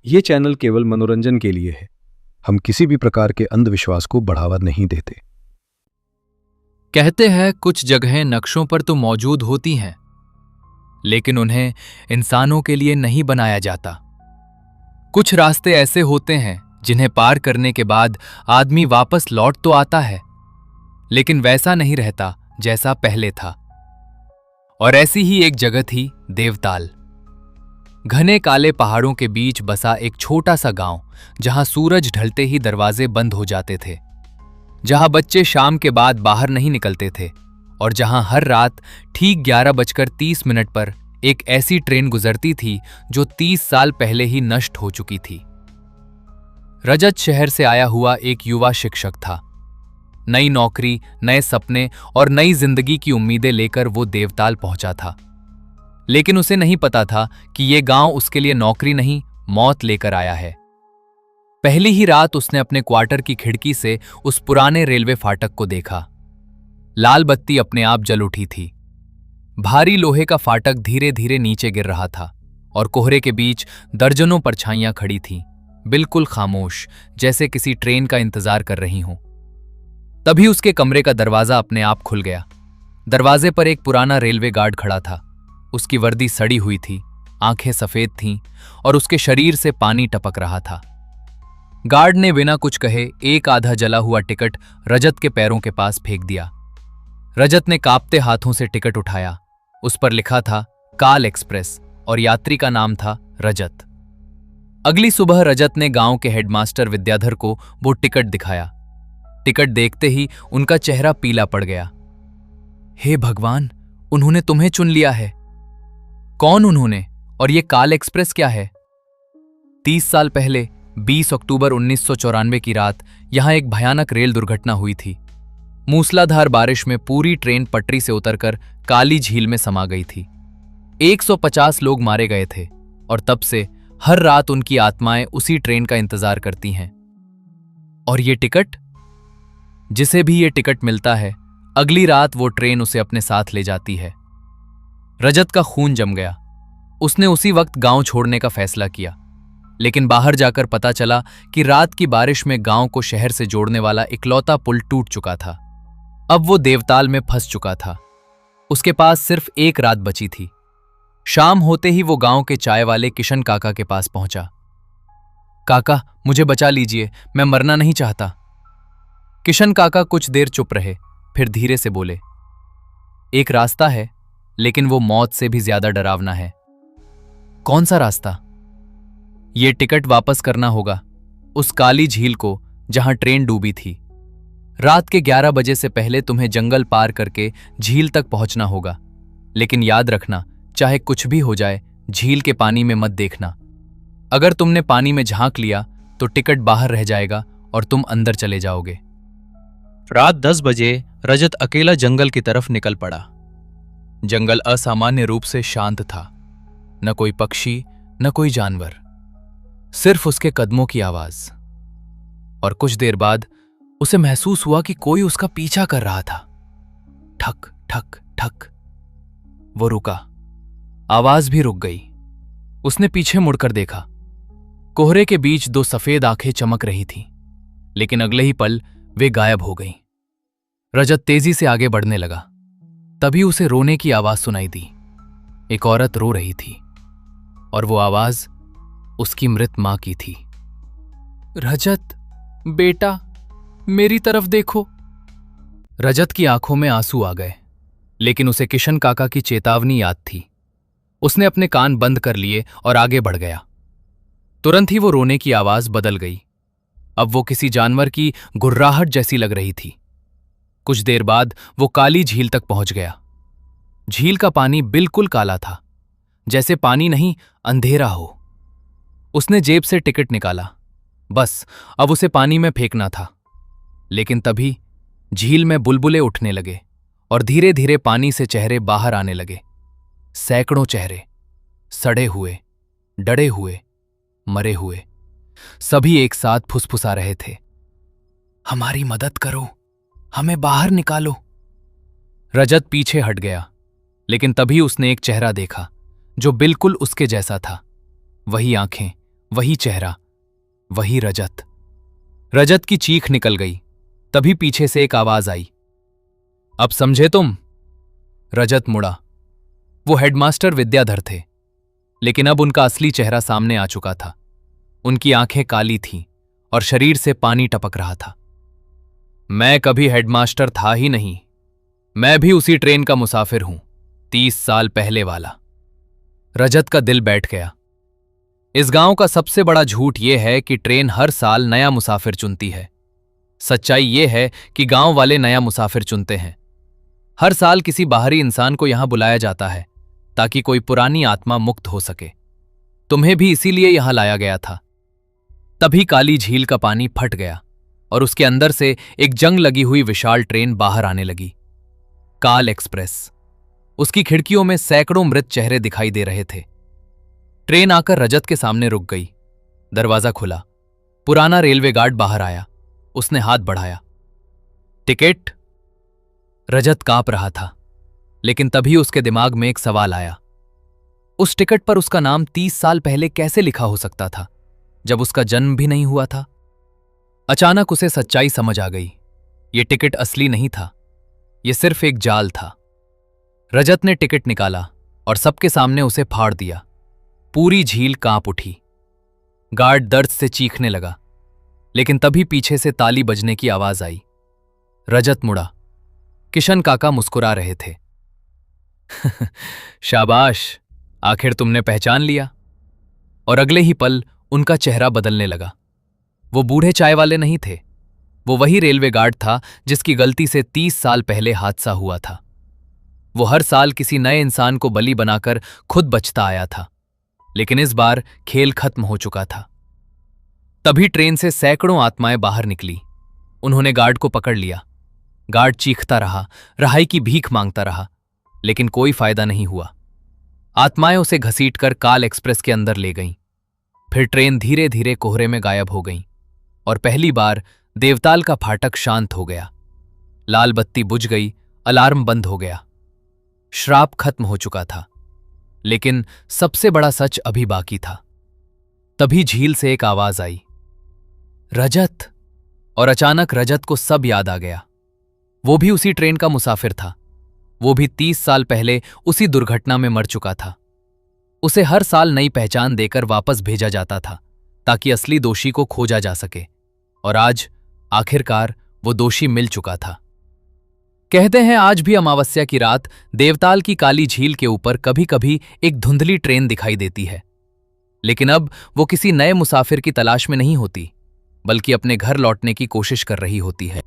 ये चैनल केवल मनोरंजन के लिए है। हम किसी भी प्रकार के अंधविश्वास को बढ़ावा नहीं देते। कहते हैं कुछ जगहें नक्शों पर तो मौजूद होती हैं, लेकिन उन्हें इंसानों के लिए नहीं बनाया जाता। कुछ रास्ते ऐसे होते हैं जिन्हें पार करने के बाद आदमी वापस लौट तो आता है, लेकिन वैसा नहीं रहता जैसा पहले था। और ऐसी ही एक जगह थी देवताल। घने काले पहाड़ों के बीच बसा एक छोटा सा गांव, जहां सूरज ढलते ही दरवाजे बंद हो जाते थे, जहां बच्चे शाम के बाद बाहर नहीं निकलते थे, और जहां हर रात ठीक 11:30 पर एक ऐसी ट्रेन गुजरती थी जो 30 साल पहले ही नष्ट हो चुकी थी। रजत शहर से आया हुआ एक युवा शिक्षक था। नई नौकरी, नए सपने और नई जिंदगी की उम्मीदें लेकर वो देवताल पहुंचा था। लेकिन उसे नहीं पता था कि ये गांव उसके लिए नौकरी नहीं, मौत लेकर आया है। पहली ही रात उसने अपने क्वार्टर की खिड़की से उस पुराने रेलवे फाटक को देखा। लाल बत्ती अपने आप जल उठी थी। भारी लोहे का फाटक धीरे धीरे नीचे गिर रहा था और कोहरे के बीच दर्जनों परछाइयां खड़ी थीं, बिल्कुल खामोश, जैसे किसी ट्रेन का इंतजार कर रही हों। तभी उसके कमरे का दरवाजा अपने आप खुल गया। दरवाजे पर एक पुराना रेलवे गार्ड खड़ा था। उसकी वर्दी सड़ी हुई थी, आंखें सफेद थीं और उसके शरीर से पानी टपक रहा था। गार्ड ने बिना कुछ कहे एक आधा जला हुआ टिकट रजत के पैरों के पास फेंक दिया। रजत ने कांपते हाथों से टिकट उठाया। उस पर लिखा था काल एक्सप्रेस और यात्री का नाम था रजत। अगली सुबह रजत ने गांव के हेडमास्टर विद्याधर को वो टिकट दिखाया। टिकट देखते ही उनका चेहरा पीला पड़ गया। हे भगवान, उन्होंने तुम्हें चुन लिया है। कौन उन्होंने, और ये काल एक्सप्रेस क्या है? 30 साल पहले 20 अक्टूबर 1994 की रात यहां एक भयानक रेल दुर्घटना हुई थी। मूसलाधार बारिश में पूरी ट्रेन पटरी से उतरकर काली झील में समा गई थी। 150 लोग मारे गए थे और तब से हर रात उनकी आत्माएं उसी ट्रेन का इंतजार करती हैं। और ये टिकट? जिसे भी ये टिकट मिलता है, अगली रात वो ट्रेन उसे अपने साथ ले जाती है। रजत का खून जम गया। उसने उसी वक्त गांव छोड़ने का फैसला किया, लेकिन बाहर जाकर पता चला कि रात की बारिश में गांव को शहर से जोड़ने वाला इकलौता पुल टूट चुका था। अब वो देवताल में फंस चुका था। उसके पास सिर्फ एक रात बची थी। शाम होते ही वो गांव के चाय वाले किशन काका के पास पहुंचा। काका, मुझे बचा लीजिए, मैं मरना नहीं चाहता। किशन काका कुछ देर चुप रहे, फिर धीरे से बोले, एक रास्ता है, लेकिन वो मौत से भी ज्यादा डरावना है। कौन सा रास्ता? ये टिकट वापस करना होगा, उस काली झील को जहां ट्रेन डूबी थी। रात के 11 बजे से पहले तुम्हें जंगल पार करके झील तक पहुंचना होगा। लेकिन याद रखना, चाहे कुछ भी हो जाए, झील के पानी में मत देखना। अगर तुमने पानी में झांक लिया तो टिकट बाहर रह जाएगा और तुम अंदर चले जाओगे। रात 10 बजे रजत अकेला जंगल की तरफ निकल पड़ा। जंगल असामान्य रूप से शांत था। न कोई पक्षी, न कोई जानवर, सिर्फ उसके कदमों की आवाज। और कुछ देर बाद उसे महसूस हुआ कि कोई उसका पीछा कर रहा था। ठक ठक ठक। वो रुका, आवाज भी रुक गई। उसने पीछे मुड़कर देखा। कोहरे के बीच 2 सफेद आंखें चमक रही थीं, लेकिन अगले ही पल वे गायब हो गईं। रजत तेजी से आगे बढ़ने लगा। तभी उसे रोने की आवाज सुनाई दी। एक औरत रो रही थी और वो आवाज उसकी मृत मां की थी। रजत, बेटा, मेरी तरफ देखो। रजत की आंखों में आंसू आ गए, लेकिन उसे किशन काका की चेतावनी याद थी। उसने अपने कान बंद कर लिए और आगे बढ़ गया। तुरंत ही वो रोने की आवाज बदल गई। अब वो किसी जानवर की गुर्राहट जैसी लग रही थी। कुछ देर बाद वो काली झील तक पहुंच गया। झील का पानी बिल्कुल काला था, जैसे पानी नहीं, अंधेरा हो। उसने जेब से टिकट निकाला। बस अब उसे पानी में फेंकना था। लेकिन तभी झील में बुलबुले उठने लगे और धीरे धीरे पानी से चेहरे बाहर आने लगे। सैकड़ों चेहरे, सड़े हुए, डरे हुए, मरे हुए, सभी एक साथ फुसफुसा रहे थे, हमारी मदद करो, हमें बाहर निकालो। रजत पीछे हट गया, लेकिन तभी उसने एक चेहरा देखा जो बिल्कुल उसके जैसा था। वही आंखें, वही चेहरा, वही रजत। रजत की चीख निकल गई। तभी पीछे से एक आवाज आई, अब समझे तुम? रजत मुड़ा। वो हेडमास्टर विद्याधर थे, लेकिन अब उनका असली चेहरा सामने आ चुका था। उनकी आंखें काली थीं और शरीर से पानी टपक रहा था। मैं कभी हेडमास्टर था ही नहीं। मैं भी उसी ट्रेन का मुसाफिर हूं, 30 साल पहले वाला। रजत का दिल बैठ गया। इस गांव का सबसे बड़ा झूठ यह है कि ट्रेन हर साल नया मुसाफिर चुनती है। सच्चाई यह है कि गांव वाले नया मुसाफिर चुनते हैं। हर साल किसी बाहरी इंसान को यहां बुलाया जाता है ताकि कोई पुरानी आत्मा मुक्त हो सके। तुम्हें भी इसीलिए यहां लाया गया था। तभी काली झील का पानी फट गया और उसके अंदर से एक जंग लगी हुई विशाल ट्रेन बाहर आने लगी। काल एक्सप्रेस। उसकी खिड़कियों में सैकड़ों मृत चेहरे दिखाई दे रहे थे। ट्रेन आकर रजत के सामने रुक गई। दरवाजा खुला। पुराना रेलवे गार्ड बाहर आया। उसने हाथ बढ़ाया। टिकट? रजत कांप रहा था, लेकिन तभी उसके दिमाग में एक सवाल आया। उस टिकट पर उसका नाम 30 साल पहले कैसे लिखा हो सकता था, जब उसका जन्म भी नहीं हुआ था? अचानक उसे सच्चाई समझ आ गई। यह टिकट असली नहीं था, यह सिर्फ एक जाल था। रजत ने टिकट निकाला और सबके सामने उसे फाड़ दिया। पूरी झील कांप उठी। गार्ड दर्द से चीखने लगा, लेकिन तभी पीछे से ताली बजने की आवाज आई। रजत मुड़ा। किशन काका मुस्कुरा रहे थे। शाबाश, आखिर तुमने पहचान लिया। और अगले ही पल उनका चेहरा बदलने लगा। वो बूढ़े चाय वाले नहीं थे। वो वही रेलवे गार्ड था जिसकी गलती से 30 साल पहले हादसा हुआ था। वो हर साल किसी नए इंसान को बलि बनाकर खुद बचता आया था, लेकिन इस बार खेल खत्म हो चुका था। तभी ट्रेन से सैकड़ों आत्माएं बाहर निकली। उन्होंने गार्ड को पकड़ लिया। गार्ड चीखता रहा, रहाई की भीख मांगता रहा, लेकिन कोई फायदा नहीं हुआ। आत्माएं उसे घसीटकर काल एक्सप्रेस के अंदर ले गईं। फिर ट्रेन धीरे धीरे कोहरे में गायब हो गई और पहली बार देवताल का फाटक शांत हो गया। लाल बत्ती बुझ गई, अलार्म बंद हो गया। श्राप खत्म हो चुका था, लेकिन सबसे बड़ा सच अभी बाकी था। तभी झील से एक आवाज आई, रजत। और अचानक रजत को सब याद आ गया। वो भी उसी ट्रेन का मुसाफिर था। वो भी 30 साल पहले उसी दुर्घटना में मर चुका था। उसे हर साल नई पहचान देकर वापस भेजा जाता था ताकि असली दोषी को खोजा जा सके। और आज आखिरकार वो दोषी मिल चुका था। कहते हैं आज भी अमावस्या की रात देवताल की काली झील के ऊपर कभी कभी एक धुंधली ट्रेन दिखाई देती है। लेकिन अब वो किसी नए मुसाफिर की तलाश में नहीं होती, बल्कि अपने घर लौटने की कोशिश कर रही होती है।